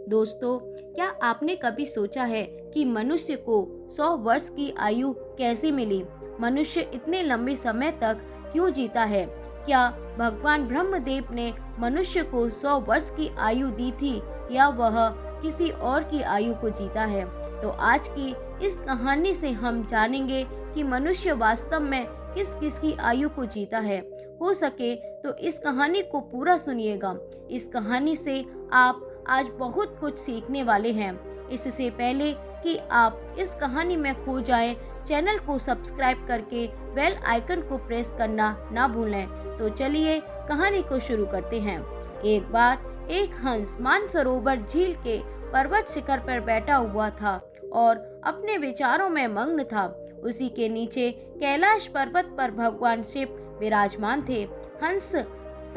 दोस्तों, क्या आपने कभी सोचा है कि मनुष्य को 100 वर्ष की आयु कैसे मिली? मनुष्य इतने लंबे समय तक क्यों जीता है? क्या भगवान ब्रह्मदेव ने मनुष्य को 100 वर्ष की आयु दी थी या वह किसी और की आयु को जीता है? तो आज की इस कहानी से हम जानेंगे कि मनुष्य वास्तव में किस किस की आयु को जीता है। हो सके तो इस कहानी को पूरा सुनिएगा। इस कहानी से आप आज बहुत कुछ सीखने वाले हैं। इससे पहले कि आप इस कहानी में खो जाएं, चैनल को सब्सक्राइब करके बेल आइकन को प्रेस करना ना भूलें। तो चलिए कहानी को शुरू करते हैं। एक बार एक हंस मानसरोवर झील के पर्वत शिखर पर बैठा हुआ था और अपने विचारों में मग्न था। उसी के नीचे कैलाश पर्वत पर भगवान शिव विराजमान थे। हंस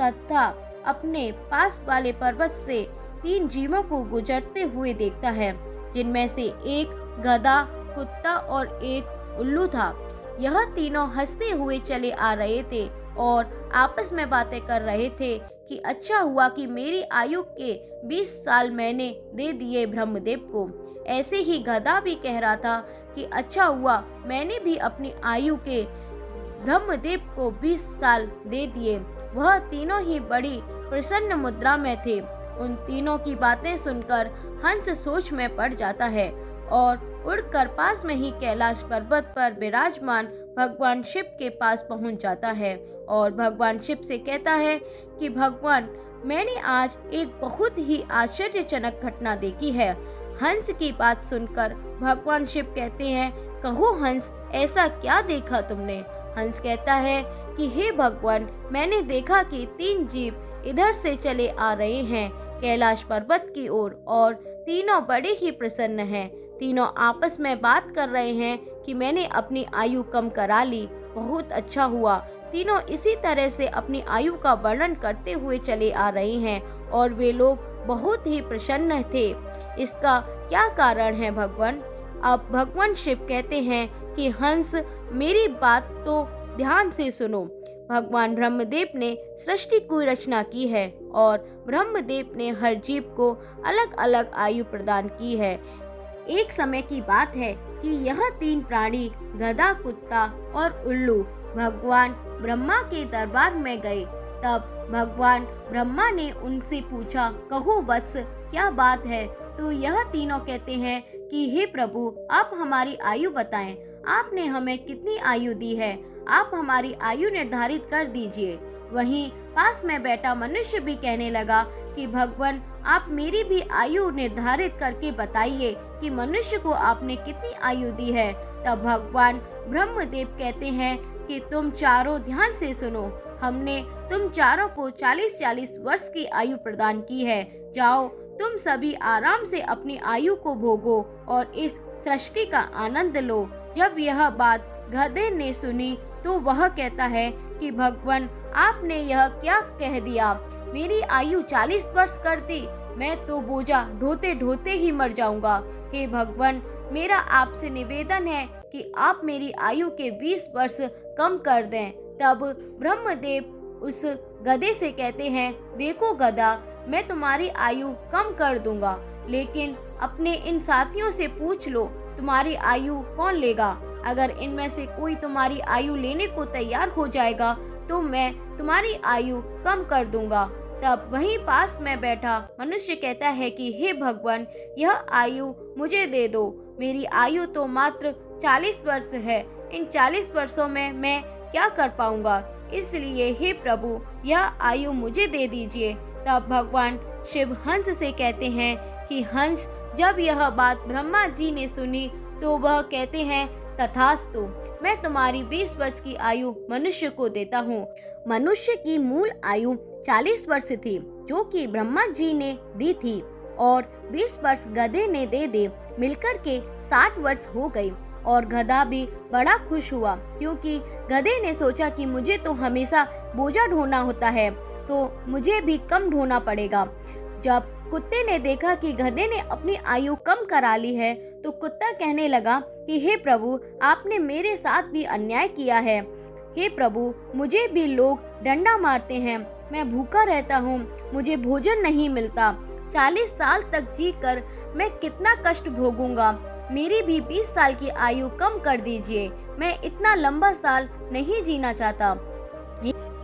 तथा अपने पास वाले पर्वत से 3 जीवों को गुजरते हुए देखता है, जिनमें से एक गधा, कुत्ता और एक उल्लू था। यह तीनों हंसते हुए चले आ रहे थे और आपस में बातें कर रहे थे कि अच्छा हुआ कि मेरी आयु के 20 साल मैंने दे दिए ब्रह्मदेव को। ऐसे ही गधा भी कह रहा था कि अच्छा हुआ मैंने भी अपनी आयु के ब्रह्मदेव को 20 साल दे दिए। वह तीनों ही बड़ी प्रसन्न मुद्रा में थे। उन तीनों की बातें सुनकर हंस सोच में पड़ जाता है और उड़कर पास में ही कैलाश पर्वत पर विराजमान भगवान शिव के पास पहुंच जाता है और भगवान शिव से कहता है कि भगवान, मैंने आज एक बहुत ही आश्चर्यजनक घटना देखी है। हंस की बात सुनकर भगवान शिव कहते हैं, कहो हंस, ऐसा क्या देखा तुमने? हंस कहता है कि हे भगवान, मैंने देखा कि 3 जीव इधर से चले आ रहे हैं कैलाश पर्वत की ओर और तीनों बड़े ही प्रसन्न हैं। तीनों आपस में बात कर रहे हैं कि मैंने अपनी आयु कम करा ली, बहुत अच्छा हुआ। तीनों इसी तरह से अपनी आयु का वर्णन करते हुए चले आ रहे हैं और वे लोग बहुत ही प्रसन्न थे। इसका क्या कारण है भगवान? अब भगवान शिव कहते हैं कि हंस, मेरी बात तो ध्यान से सुनो। भगवान ब्रह्मदेव ने सृष्टि की रचना की है और ब्रह्मदेव ने हर जीव को अलग अलग आयु प्रदान की है। एक समय की बात है कि यह 3 प्राणी, गधा, कुत्ता और उल्लू, भगवान ब्रह्मा के दरबार में गए। तब भगवान ब्रह्मा ने उनसे पूछा, कहो वत्स, क्या बात है? तो यह तीनों कहते हैं कि हे प्रभु, आप हमारी आयु बताएं। आपने हमें कितनी आयु दी है? आप हमारी आयु निर्धारित कर दीजिए। वहीं पास में बैठा मनुष्य भी कहने लगा कि भगवान, आप मेरी भी आयु निर्धारित करके बताइए कि मनुष्य को आपने कितनी आयु दी है। तब भगवान ब्रह्मदेव कहते हैं कि तुम चारों ध्यान से सुनो। हमने तुम चारों को 40-40 वर्ष की आयु प्रदान की है। जाओ, तुम सभी आराम से अपनी आयु को भोगो और इस सृष्टि का आनंद लो। जब यह बात गधे ने सुनी तो वह कहता है कि भगवान, आपने यह क्या कह दिया? मेरी आयु 40 वर्ष कर दी, मैं तो बोझा ढोते ढोते ही मर जाऊंगा। हे भगवान, मेरा आपसे निवेदन है कि आप मेरी आयु के 20 वर्ष कम कर दें। तब ब्रह्मदेव उस गधे से कहते हैं, देखो गधा, मैं तुम्हारी आयु कम कर दूंगा, लेकिन अपने इन साथियों से पूछ लो तुम्हारी आयु कौन लेगा। अगर इनमें से कोई तुम्हारी आयु लेने को तैयार हो जाएगा तो मैं तुम्हारी आयु कम कर दूंगा। तब वहीं पास में बैठा मनुष्य कहता है कि हे भगवान, यह आयु मुझे दे दो। मेरी आयु तो मात्र 40 वर्ष है। इन 40 वर्षों में मैं क्या कर पाऊंगा? इसलिए हे प्रभु, यह आयु मुझे दे दीजिए। तब भगवान शिव हंस से कहते हैं कि हंस, जब यह बात ब्रह्मा जी ने सुनी तो वह कहते हैं, तथास्तु, मैं तुम्हारी 20 वर्ष की आयु मनुष्य को देता हूँ। मनुष्य की मूल आयु 40 वर्ष थी, जो कि ब्रह्मा जी ने दी थी, और 20 वर्ष गधे ने दे दे मिलकर के 60 वर्ष हो गए। और गधा भी बड़ा खुश हुआ, क्योंकि गधे ने सोचा कि मुझे तो हमेशा बोझा ढोना होता है, तो मुझे भी कम ढोना पड़ेगा। जब कुत्ते ने देखा कि गधे ने अपनी आयु कम करा ली है तो कुत्ता कहने लगा कि हे प्रभु, आपने मेरे साथ भी अन्याय किया है। हे प्रभु, मुझे भी लोग डंडा मारते हैं, मैं भूखा रहता हूँ, मुझे भोजन नहीं मिलता। 40 साल तक जीकर मैं कितना कष्ट भोगूंगा। मेरी भी 20 साल की आयु कम कर दीजिए। मैं इतना लंबा साल नहीं जीना चाहता।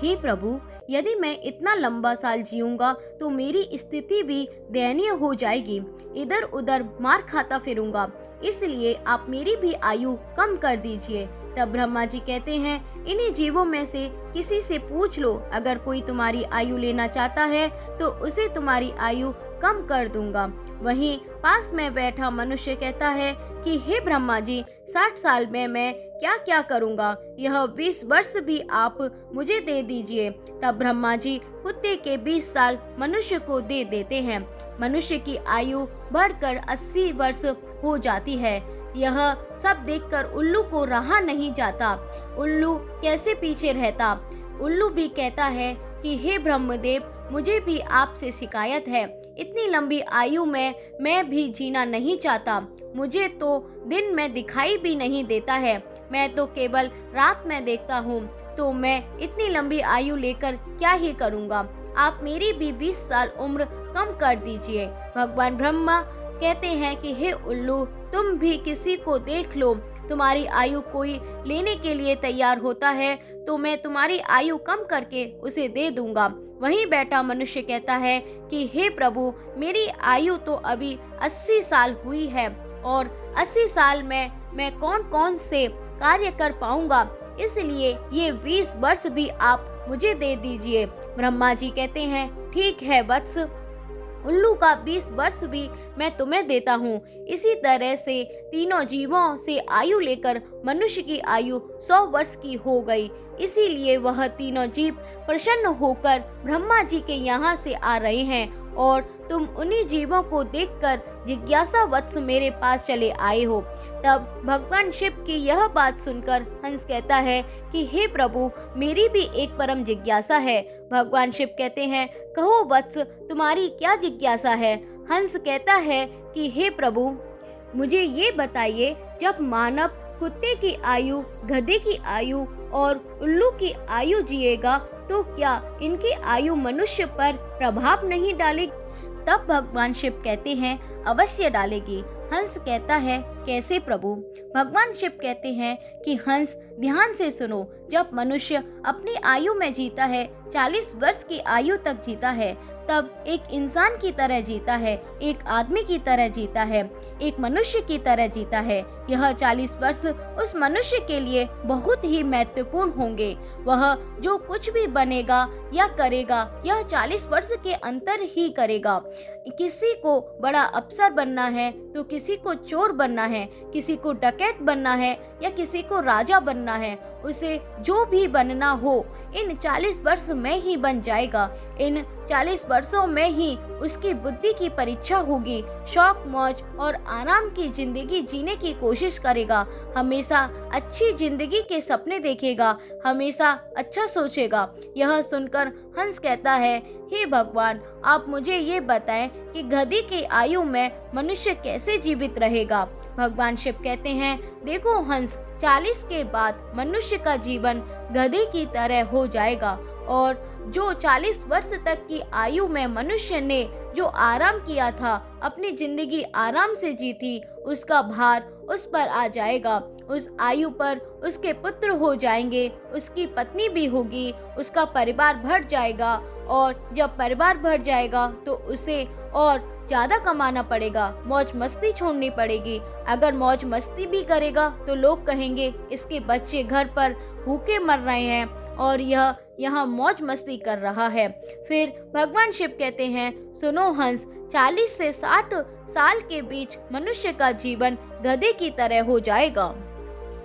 हे प्रभु, यदि मैं इतना लंबा साल जीऊंगा तो मेरी स्थिति भी दयनीय हो जाएगी। इधर उधर मार खाता फिरूंगा, इसलिए आप मेरी भी आयु कम कर दीजिए। तब ब्रह्मा जी कहते हैं, इन्हीं जीवों में से किसी से पूछ लो, अगर कोई तुम्हारी आयु लेना चाहता है तो उसे तुम्हारी आयु कम कर दूंगा। वहीं पास में बैठा मनुष्य कहता है कि हे ब्रह्मा जी, 60 साल में मैं क्या क्या करूंगा, यह 20 वर्ष भी आप मुझे दे दीजिए। तब ब्रह्मा जी कुत्ते के 20 साल मनुष्य को दे देते हैं। मनुष्य की आयु बढ़कर 80 वर्ष हो जाती है। यह सब देखकर उल्लू को रहा नहीं जाता। उल्लू कैसे पीछे रहता। उल्लू भी कहता है कि हे ब्रह्मदेव, मुझे भी आपसे शिकायत है। इतनी लंबी आयु में मैं भी जीना नहीं चाहता। मुझे तो दिन में दिखाई भी नहीं देता है, मैं तो केवल रात में देखता हूँ। तो मैं इतनी लंबी आयु लेकर क्या ही करूँगा। आप मेरी भी 20 साल उम्र कम कर दीजिए। भगवान ब्रह्मा कहते हैं कि हे उल्लू, तुम भी किसी को देख लो। तुम्हारी आयु कोई लेने के लिए तैयार होता है तो मैं तुम्हारी आयु कम करके उसे दे दूंगा। वहीं बैठा मनुष्य कहता है कि हे प्रभु, मेरी आयु तो अभी 80 साल हुई है और 80 साल में मैं कौन कौन से कार्य कर पाऊंगा, इसलिए ये 20 वर्ष भी आप मुझे दे दीजिए। ब्रह्मा जी कहते हैं, ठीक है वत्स, उल्लू का 20 वर्ष भी मैं तुम्हें देता हूँ। इसी तरह से तीनों जीवों से आयु लेकर मनुष्य की आयु 100 वर्ष की हो गई। इसीलिए वह तीनों जीव प्रसन्न होकर ब्रह्मा जी के यहाँ से आ रहे हैं और तुम उन्हीं जीवों को देखकर जिज्ञासा वत्स मेरे पास चले आए हो। तब भगवान शिव की यह बात सुनकर हंस कहता है कि हे प्रभु, मेरी भी एक परम जिज्ञासा है। भगवान शिव कहते हैं, कहो वत्स, तुम्हारी क्या जिज्ञासा है। हंस कहता है कि हे प्रभु, मुझे ये बताइए, जब मानव कुत्ते की आयु, गधे की आयु और उल्लू की आयु जिएगा तो क्या इनकी आयु मनुष्य पर प्रभाव नहीं डालेगी? तब भगवान शिव कहते हैं, अवश्य डालेगी। हंस कहता है, कैसे प्रभु? भगवान शिव कहते हैं कि हंस, ध्यान से सुनो। जब मनुष्य अपनी आयु में जीता है, 40 वर्ष की आयु तक जीता है, तब एक इंसान की तरह जीता है, एक आदमी की तरह जीता है, एक मनुष्य की तरह जीता है। यह 40 वर्ष उस मनुष्य के लिए बहुत ही महत्वपूर्ण होंगे। वह जो कुछ भी बनेगा या करेगा, यह 40 वर्ष के अंतर ही करेगा। किसी को बड़ा अफसर बनना है तो किसी को चोर बनना है, किसी को डकैत बनना है या किसी को राजा बनना है। उसे जो भी बनना हो इन 40 वर्ष में ही बन जाएगा। इन 40 वर्षों में ही उसकी बुद्धि की परीक्षा होगी। शौक, मौज और आराम की जिंदगी जीने की कोशिश करेगा। हमेशा अच्छी जिंदगी के सपने देखेगा, हमेशा अच्छा सोचेगा। यह सुनकर हंस कहता है, हे भगवान, आप मुझे ये बताएं कि गधे की आयु में मनुष्य कैसे जीवित रहेगा। भगवान शिव कहते हैं, देखो हंस, 40 के बाद मनुष्य का जीवन गधे की तरह हो जाएगा और जो 40 वर्ष तक की आयु में मनुष्य ने जो आराम किया था, अपनी जिंदगी आराम से जी थी, उसका भार उस पर आ जाएगा। उस आयु पर उसके पुत्र हो जाएंगे, उसकी पत्नी भी होगी, उसका परिवार बढ़ जाएगा और जब परिवार बढ़ जाएगा तो उसे और ज्यादा कमाना पड़ेगा, मौज मस्ती छोड़नी पड़ेगी। अगर मौज मस्ती भी करेगा तो लोग कहेंगे इसके बच्चे घर पर भूखे मर रहे हैं और यह यहाँ मौज मस्ती कर रहा है। फिर भगवान शिव कहते हैं, सुनो हंस, 40 से 60 साल के बीच मनुष्य का जीवन गधे की तरह हो जाएगा।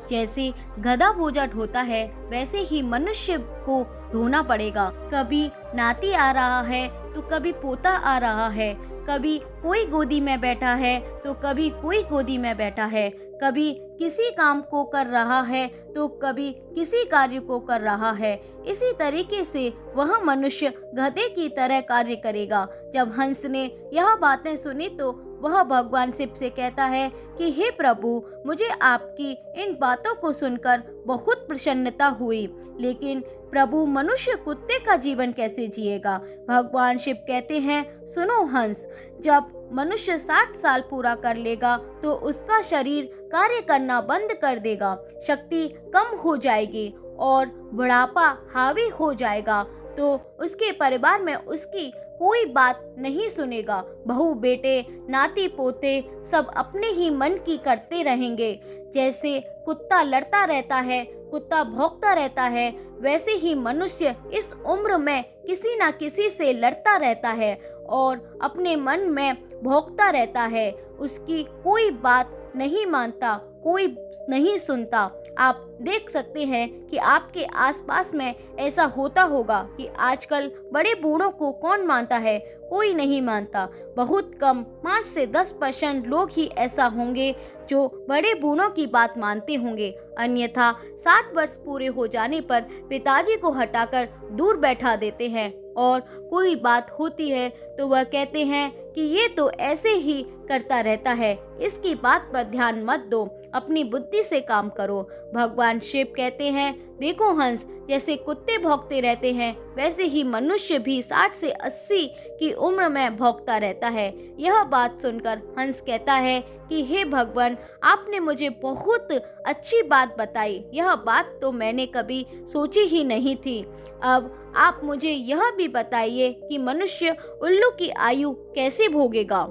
जैसे गधा बोझा ढोता है, वैसे ही मनुष्य को ढोना पड़ेगा। कभी नाती आ रहा है तो कभी पोता आ रहा है, कभी कोई गोदी में बैठा है तो कभी कोई गोदी में बैठा है, कभी किसी काम को कर रहा है तो कभी किसी कार्य को कर रहा है। इसी तरीके से वह मनुष्य गधे की तरह कार्य करेगा। जब हंस ने यह बातें सुनी तो वह भगवान शिव से कहता है कि हे प्रभु, मुझे आपकी इन बातों को सुनकर बहुत प्रसन्नता हुई, लेकिन प्रभु मनुष्य कुत्ते का जीवन कैसे जिएगा? भगवान शिव कहते हैं, सुनो हंस, जब मनुष्य 60 साल पूरा कर लेगा तो उसका शरीर कार्य करना बंद कर देगा, शक्ति कम हो जाएगी और बुढ़ापा हावी हो जाएगा, तो उसके परिवार में उसकी कोई बात नहीं सुनेगा। बहू बेटे नाती पोते सब अपने ही मन की करते रहेंगे। जैसे कुत्ता लड़ता रहता है, कुत्ता भौंकता रहता है, वैसे ही मनुष्य इस उम्र में किसी ना किसी से लड़ता रहता है और अपने मन में भौंकता रहता है। उसकी कोई बात नहीं मानता, कोई नहीं सुनता। आप देख सकते हैं कि आपके आसपास में ऐसा होता होगा कि आजकल बड़े बूढ़ों को कौन मानता है? कोई नहीं मानता। बहुत कम 5 से 10% लोग ही ऐसा होंगे जो बड़े बूढ़ों की बात मानते होंगे। अन्यथा 60 वर्ष पूरे हो जाने पर पिताजी को हटाकर दूर बैठा देते हैं और कोई बात होती है तो वह कहते हैं कि ये तो ऐसे ही करता रहता है, इसकी बात पर ध्यान मत दो, अपनी बुद्धि से काम करो। भगवान शिव कहते हैं, देखो हंस, जैसे कुत्ते भौंकते रहते हैं वैसे ही मनुष्य भी 60 से 80 की उम्र में भौंकता रहता है। यह बात सुनकर हंस कहता है कि हे भगवान, आपने मुझे बहुत अच्छी बात बताई। यह बात तो मैंने कभी सोची ही नहीं थी। अब आप मुझे यह भी बताइए कि मनुष्य उल्लू की आयु कैसे भोगेगा?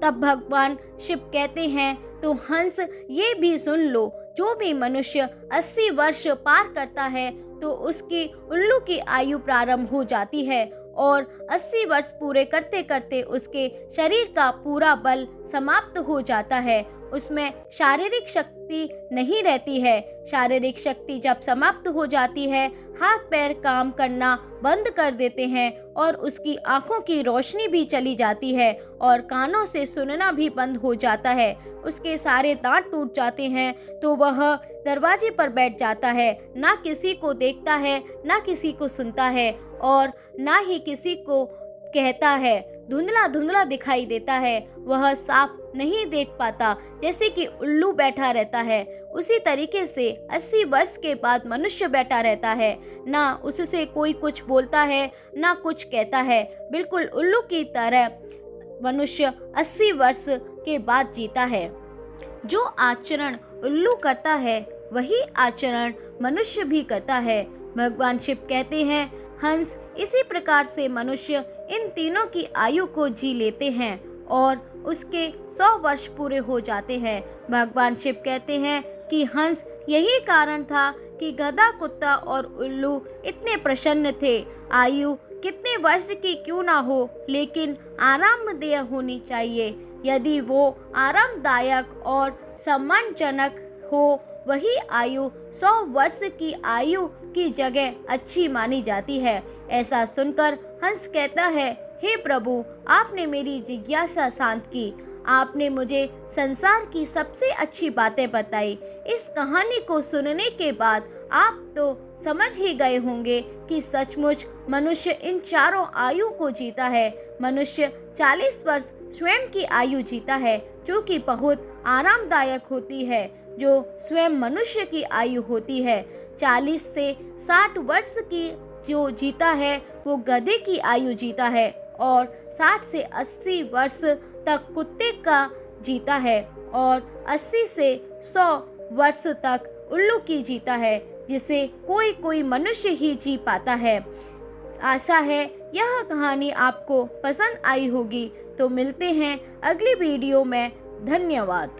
तब भगवान शिव कहते हैं, तो हंस ये भी सुन लो, जो भी मनुष्य 80 वर्ष पार करता है तो उसकी उल्लू की आयु प्रारंभ हो जाती है और 80 वर्ष पूरे करते करते उसके शरीर का पूरा बल समाप्त हो जाता है। उसमें शारीरिक शक्ति नहीं रहती है। शारीरिक शक्ति जब समाप्त हो जाती है, हाथ पैर काम करना बंद कर देते हैं और उसकी आंखों की रोशनी भी चली जाती है और कानों से सुनना भी बंद हो जाता है। उसके सारे दांत टूट जाते हैं तो वह दरवाजे पर बैठ जाता है, ना किसी को देखता है, ना किसी को सुनता है और ना ही किसी को कहता है। धुंधला धुंधला दिखाई देता है, वह साफ नहीं देख पाता, जैसे कि उल्लू बैठा रहता है। उसी तरीके से 80 वर्ष के बाद मनुष्य बैठा रहता है, ना उससे कोई कुछ बोलता है, ना कुछ कहता है। बिल्कुल उल्लू की तरह मनुष्य 80 वर्ष के बाद जीता है। जो आचरण उल्लू करता है वही आचरण मनुष्य भी करता है। भगवान शिव कहते हैं, हंस, इसी प्रकार से मनुष्य इन तीनों की आयु को जी लेते हैं और उसके 100 वर्ष पूरे हो जाते हैं। भगवान शिव कहते हैं कि हंस, यही कारण था कि गधा, कुत्ता और उल्लू इतने प्रसन्न थे। आयु कितने वर्ष की क्यों ना हो, लेकिन आरामदेय होनी चाहिए। यदि वो आरामदायक और सम्मानजनक हो, वही आयु 100 वर्ष की आयु की जगह अच्छी मानी जाती है। ऐसा सुनकर हंस कहता है, हे प्रभु, आपने मेरी जिज्ञासा शांत की। आपने मुझे संसार की सबसे अच्छी बातें बताई। इस कहानी को सुनने के बाद आप तो समझ ही गए होंगे कि सचमुच मनुष्य इन चारों आयु को जीता है। मनुष्य 40 वर्ष स्वयं की आयु जीता है, जो कि बहुत आरामदायक होती है, जो स्वयं मनुष्य की आयु होती है। 40 से 60 वर्ष की जो जीता है वो गधे की आयु जीता है और 60 से 80 वर्ष तक कुत्ते का जीता है और 80 से 100 वर्ष तक उल्लू की जीता है, जिसे कोई कोई मनुष्य ही जी पाता है। आशा है यह कहानी आपको पसंद आई होगी। तो मिलते हैं अगली वीडियो में। धन्यवाद।